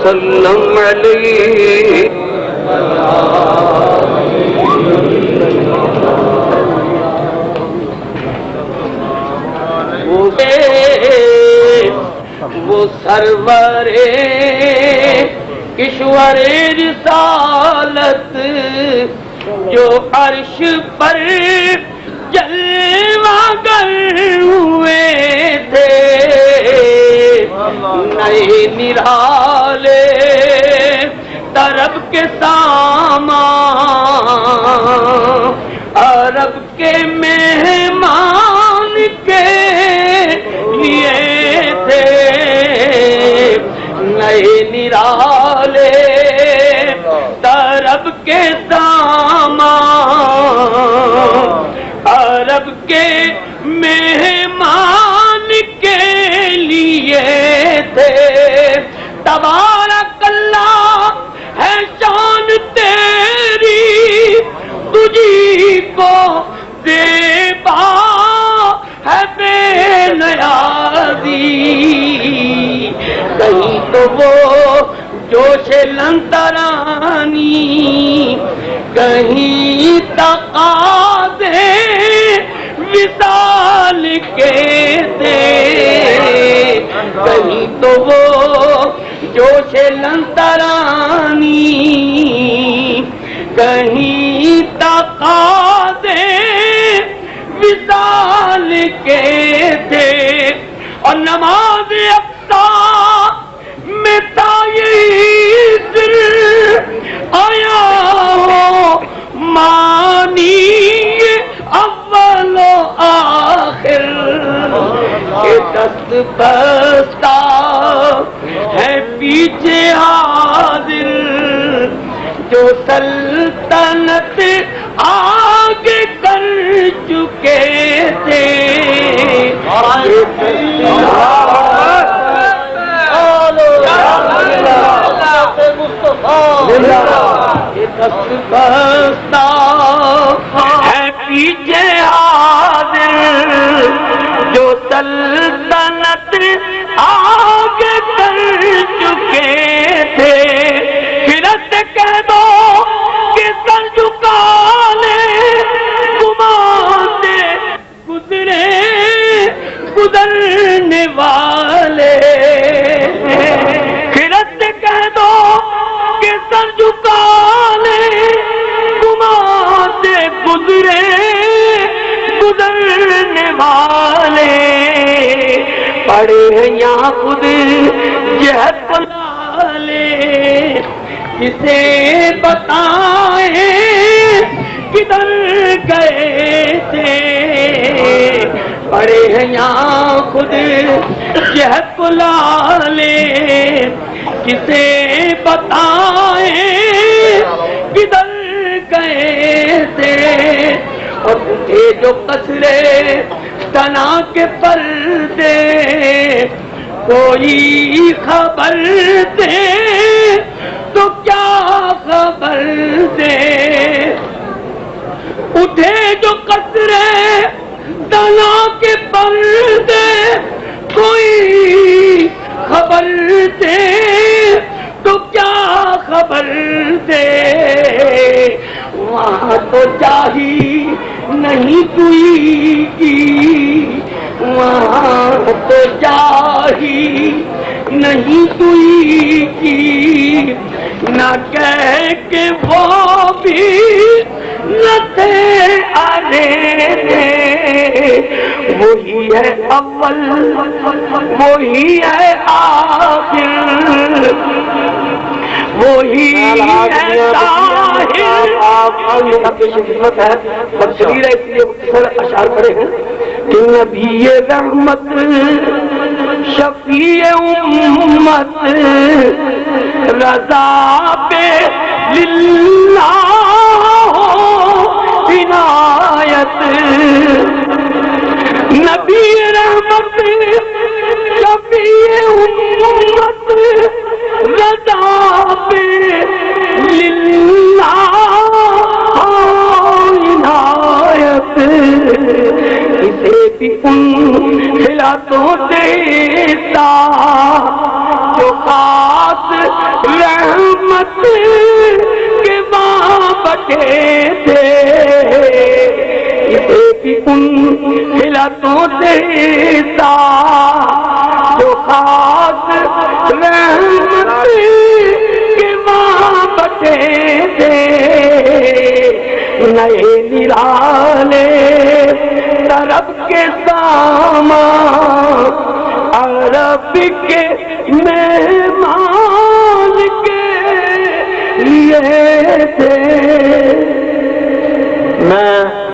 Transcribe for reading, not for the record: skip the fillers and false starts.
وسلم علیہ. وہ سرور کشور رسالت جو عرش پر جلوہ گر ہوئے تھے، نئے نرالے طرب کے سامان، عرب کے مہمان کے لیے تھے، نئے نرالے طرب کے سامان، عرب کے مہمان کے لیے تھے. تبارک اللہ ہے شان تیری، تجھی کو زیبا ہے بے نیازی. کہیں تو وہ جوش لنترانی، کہیں تقاضے وصال کے تھے، کہیں تو وہ جوش لنترانی، کہیں تقاضے وصال کے تھے. اور نماز اقصی میں تائید آیا ہو مانی اول و آخر، کہ دست بستہ ہے پیچھے حاضر، جو سلطنت آگے کر چکے تھے. دست بستہ ہے پیچھے حاضر، جو سلطنت آگے کر چکے تھے. پھرت کہہ دو کہ سر جھکا لے، گمان سے گزرے گزرنے والے. پھرت کہہ دو کہ سر جھکا لے، گمان سے گزرے گزرنے والے. پڑے ہیں یہاں خود جہد لے، کسے بتائیں کدھر گئے تھے. پڑے ہیں یہاں خود جہد لے، کسے بتائیں کدھر گئے تھے. اور اٹھے جو قصرے تنا کے پردے، کوئی خبر دے تو کیا خبر دے. اٹھے جو قصرے تنا کے پردے، کوئی خبر دے تو کیا خبر دے. وہاں تو جاہی نہیں کوئی کی، وہاں تو جاہی نہیں کوئی کی، نہ کہہ کے وہ بھی نہ تھے آنے تھے. وہی ہے اول وہی ہے آخر، وہی ہے ظاہر. آپ کی خدمت ہے تقریر ہے، اس لیے مختصر اشعار پڑے ہیں. کہ نبی رحمت شفیع امت، رضا پہ للہ عنایت. نبی رحمت شفیع امت، رضا پہ للہ عنایت. اسے بھی ان خلا تو دیتا جو خاص رحمت کے وہاں بٹے تھے، اسے بھی ان خلتوں سے تھا جو خاص رحمت کے وہاں بٹے تھے، نئے نرالے طرف کے سامان عرب کے مہمان کے لیے تھے۔ میں